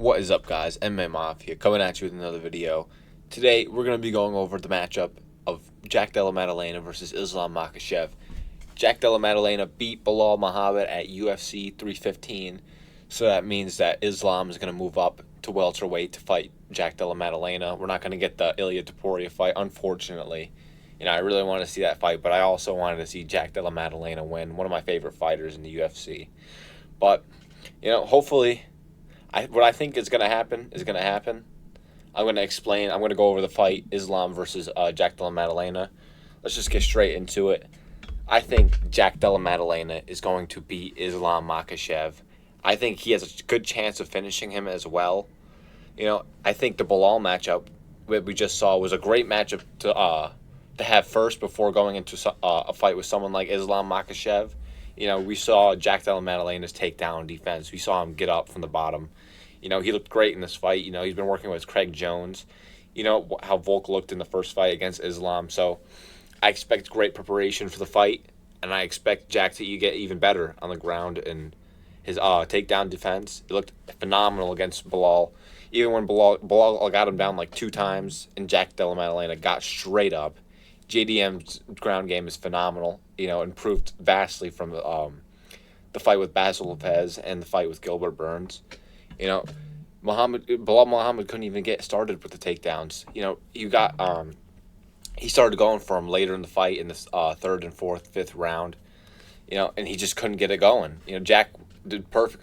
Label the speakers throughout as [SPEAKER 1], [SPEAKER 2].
[SPEAKER 1] What is up, guys? MMA Mafia coming at you with another video. Today, we're going to be going over the matchup of Della Maddalena versus Islam Makhachev. Della Maddalena beat Belal Muhammad at UFC 315, so that means that Islam is going to move up to welterweight to fight Della Maddalena. We're not going to get the Ilia Topuria fight, unfortunately. I really wanted to see that fight, but I also wanted to see Della Maddalena win, one of my favorite fighters in the UFC. But, hopefully, what I think is going to happen is going to happen. I'm going to go over the fight, Islam versus Della Maddalena. Let's just get straight into it. I think Della Maddalena is going to beat Islam Makhachev. I think he has a good chance of finishing him as well. I think the Belal matchup that we just saw was a great matchup to have first before going into a fight with someone like Islam Makhachev. We saw Della Maddalena's takedown defense. We saw him get up from the bottom. He looked great in this fight. He's been working with Craig Jones. How Volk looked in the first fight against Islam. So I expect great preparation for the fight, and I expect Jack to get even better on the ground in his takedown defense. He looked phenomenal against Belal. Even when Belal got him down like 2 times, and Della Maddalena got straight up. JDM's ground game is phenomenal. Improved vastly from the fight with Basil Lopez and the fight with Gilbert Burns. Belal Muhammad couldn't even get started with the takedowns. He started going for him later in the fight in this third and fourth, fifth round. And he just couldn't get it going. Jack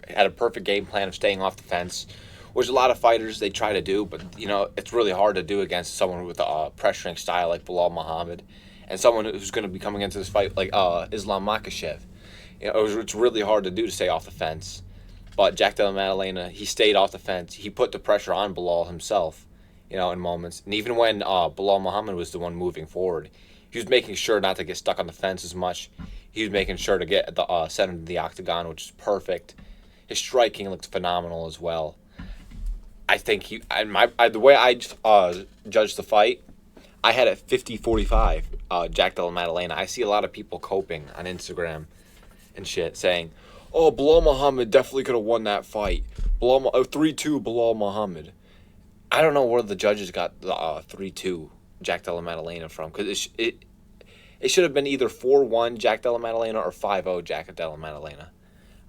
[SPEAKER 1] had a perfect game plan of staying off the fence, which a lot of fighters they try to do, but it's really hard to do against someone with a pressuring style like Belal Muhammad, and someone who's going to be coming into this fight like Islam Makhachev. It's really hard to do to stay off the fence. But Della Maddalena, he stayed off the fence. He put the pressure on Belal himself, in moments. And even when Belal Muhammad was the one moving forward, he was making sure not to get stuck on the fence as much. He was making sure to get the send him to the octagon, which is perfect. His striking looked phenomenal as well. I think the way I judged the fight, I had it 50-45, Della Maddalena. I see a lot of people coping on Instagram and shit saying, "Oh, Belal Muhammad definitely could have won that fight. 3-2 Belal Muhammad." I don't know where the judges got the 3-2 Della Maddalena from, because it should have been either 4-1 Della Maddalena or 5-0 Della Maddalena.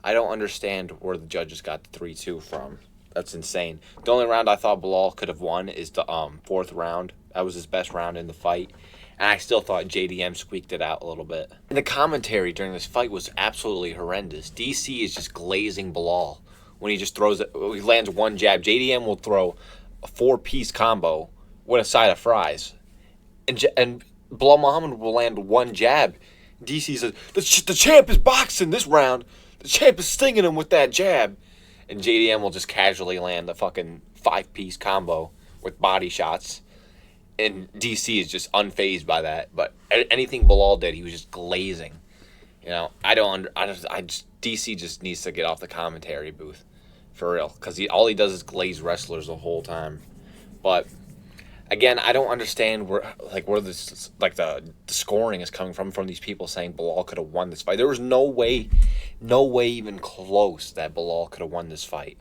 [SPEAKER 1] I don't understand where the judges got the 3-2 from. That's insane. The only round I thought Belal could have won is the fourth round. That was his best round in the fight. And I still thought JDM squeaked it out a little bit. And the commentary during this fight was absolutely horrendous. DC is just glazing Belal when he just throws it. He lands one jab. JDM will throw a 4-piece combo with a side of fries. And Belal Muhammad will land one jab. DC says, the champ is boxing this round. The champ is stinging him with that jab. And JDM will just casually land the fucking 5-piece combo with body shots. And DC is just unfazed by that. But anything Belal did, he was just glazing. DC just needs to get off the commentary booth. For real. Because all he does is glaze wrestlers the whole time. But, again, I don't understand where this, the scoring is coming from these people saying Belal could have won this fight. There was no way even close that Belal could have won this fight.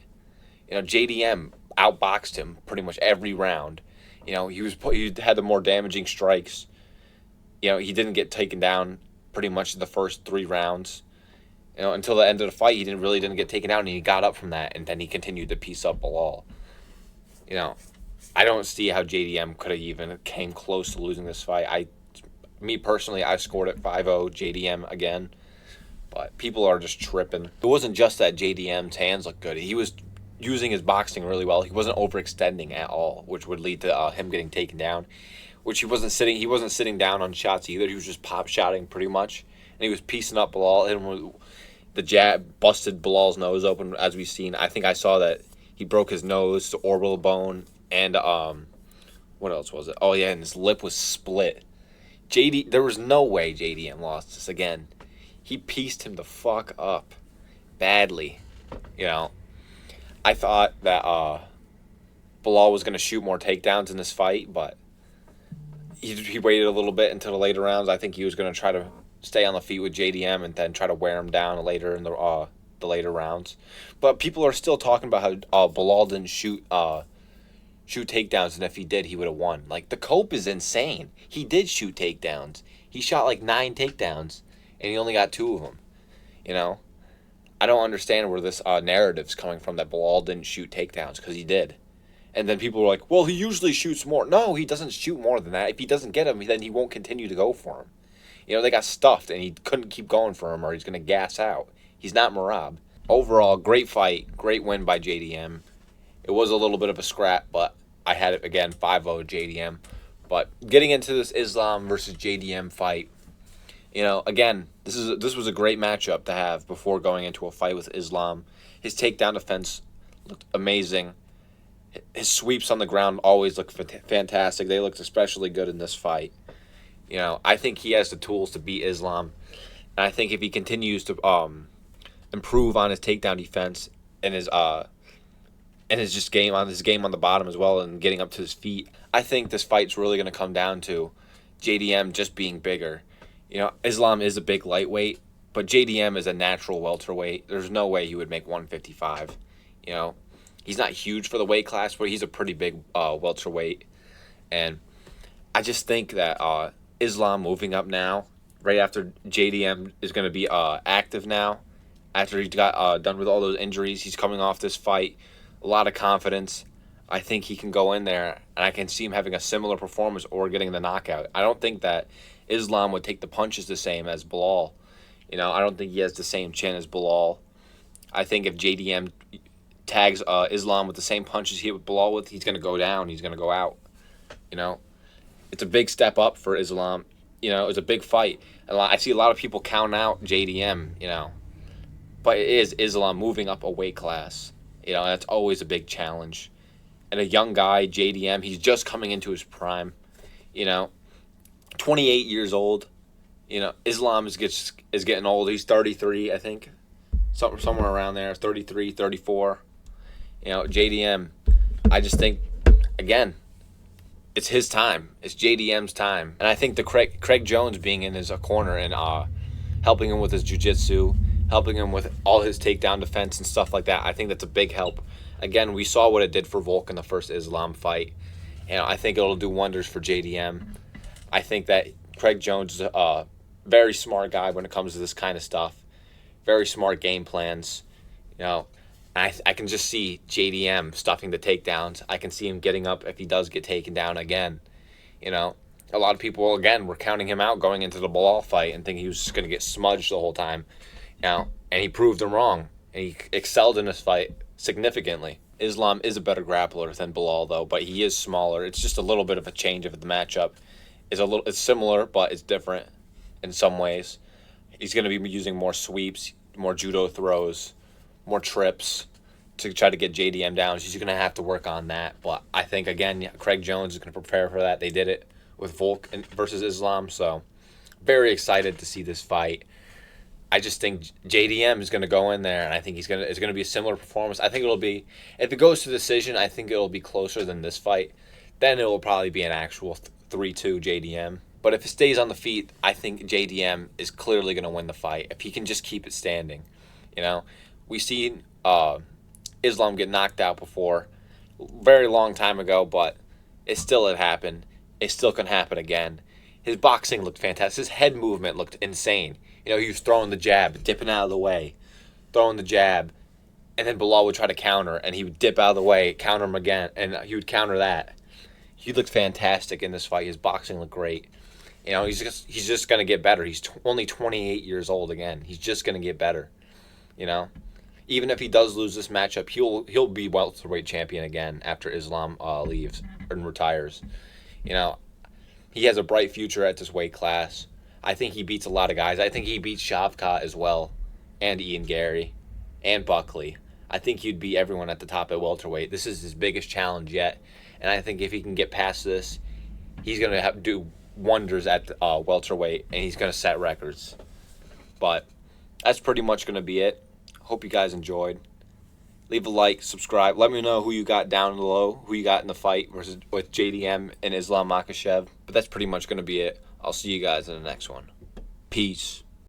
[SPEAKER 1] JDM outboxed him pretty much every round. He had the more damaging strikes. He didn't get taken down pretty much the first 3 rounds. Until the end of the fight, he didn't get taken down, and he got up from that, and then he continued to piece up Belal. I don't see how JDM could have even came close to losing this fight. Me personally, I scored it 5-0 JDM again, but people are just tripping. It wasn't just that JDM's hands looked good. He was using his boxing really well. He wasn't overextending at all, which would lead to him getting taken down. Which he wasn't sitting down on shots either. He was just pop shotting pretty much, and he was piecing up Belal. And the jab busted Belal's nose open, as we've seen. I think I saw that he broke his nose, the orbital bone, and what else was it? Oh yeah, and his lip was split. There was no way JDM lost this again. He pieced him the fuck up badly. I thought that Belal was going to shoot more takedowns in this fight, but he waited a little bit until the later rounds. I think he was going to try to stay on the feet with JDM and then try to wear him down later in the the later rounds. But people are still talking about how Belal didn't shoot takedowns, and if he did, he would have won. Like, the cope is insane. He did shoot takedowns. He shot like 9 takedowns, and he only got 2 of them. You know, I don't understand where this narrative's coming from that Belal didn't shoot takedowns, because he did. And then people were like, well, he usually shoots more. No, he doesn't shoot more than that. If he doesn't get him, then he won't continue to go for him. You know, they got stuffed, and he couldn't keep going for him, or he's going to gas out. He's not Merab. Overall, great fight. Great win by JDM. It was a little bit of a scrap, but I had it, again, 5-0 JDM. But getting into this Islam versus JDM fight, you know, again, this was a great matchup to have before going into a fight with Islam. His takedown defense looked amazing. His sweeps on the ground always look fantastic. They looked especially good in this fight. You know, I think he has the tools to beat Islam. And I think if he continues to improve on his takedown defense and his game on the bottom as well, and getting up to his feet, I think this fight's really going to come down to JDM just being bigger. You know, Islam is a big lightweight, but JDM is a natural welterweight. There's no way he would make 155. You know, he's not huge for the weight class, but he's a pretty big welterweight. And I just think that Islam moving up now, right after JDM is going to be active now, after he got done with all those injuries, he's coming off this fight, a lot of confidence. I think he can go in there, and I can see him having a similar performance or getting the knockout. I don't think that Islam would take the punches the same as Belal. You know, I don't think he has the same chin as Belal. I think if JDM tags Islam with the same punches he hit with Belal with, he's going to go down. He's going to go out. You know, it's a big step up for Islam. You know, it was a big fight. And I see a lot of people count out JDM, you know. But it is Islam moving up a weight class. You know, that's always a big challenge. And a young guy, JDM, he's just coming into his prime. You know, 28 years old. You know, Islam is getting old. He's 33, I think. Somewhere around there, 33, 34. You know, JDM, I just think, again, it's his time. It's JDM's time. And I think the Craig Jones being in his corner and helping him with his jiu-jitsu, helping him with all his takedown defense and stuff like that, I think that's a big help. Again, we saw what it did for Volk in the first Islam fight. And I think it'll do wonders for JDM. I think that Craig Jones is a very smart guy when it comes to this kind of stuff. Very smart game plans. You know, I can just see JDM stuffing the takedowns. I can see him getting up if he does get taken down again. You know, a lot of people, again, were counting him out going into the Belal fight and thinking he was just going to get smudged the whole time. You know, and he proved them wrong. And he excelled in this fight significantly. Islam is a better grappler than Belal, though, but he is smaller. It's just a little bit of a change of the matchup. It's similar, but it's different in some ways. He's going to be using more sweeps, more judo throws, more trips to try to get JDM down. He's going to have to work on that. But I think, again, Craig Jones is going to prepare for that. They did it with Volk versus Islam, so very excited to see this fight. I just think JDM is going to go in there, and I think it's going to be a similar performance. I think it'll be, if it goes to decision, I think it'll be closer than this fight. Then it will probably be an actual 3-2 JDM. But if it stays on the feet, I think JDM is clearly going to win the fight if he can just keep it standing. You know, we've seen Islam get knocked out before, very long time ago, but it still had happened. It still can happen again. His boxing looked fantastic. His head movement looked insane. You know, he was throwing the jab, dipping out of the way, throwing the jab, and then Belal would try to counter, and he would dip out of the way, counter him again, and he would counter that. He looked fantastic in this fight. His boxing looked great. You know, he's just going to get better. He's only 28 years old again. He's just going to get better. You know, even if he does lose this matchup, he'll be welterweight champion again after Islam leaves and retires. You know, he has a bright future at this weight class. I think he beats a lot of guys. I think he beats Shavkat as well, and Ian Gary, and Buckley. I think he'd beat everyone at the top at welterweight. This is his biggest challenge yet, and I think if he can get past this, he's going to do wonders at welterweight, and he's going to set records. But that's pretty much going to be it. Hope you guys enjoyed. Leave a like, subscribe. Let me know who you got down below, who you got in the fight with JDM and Islam Makhachev. But that's pretty much going to be it. I'll see you guys in the next one. Peace.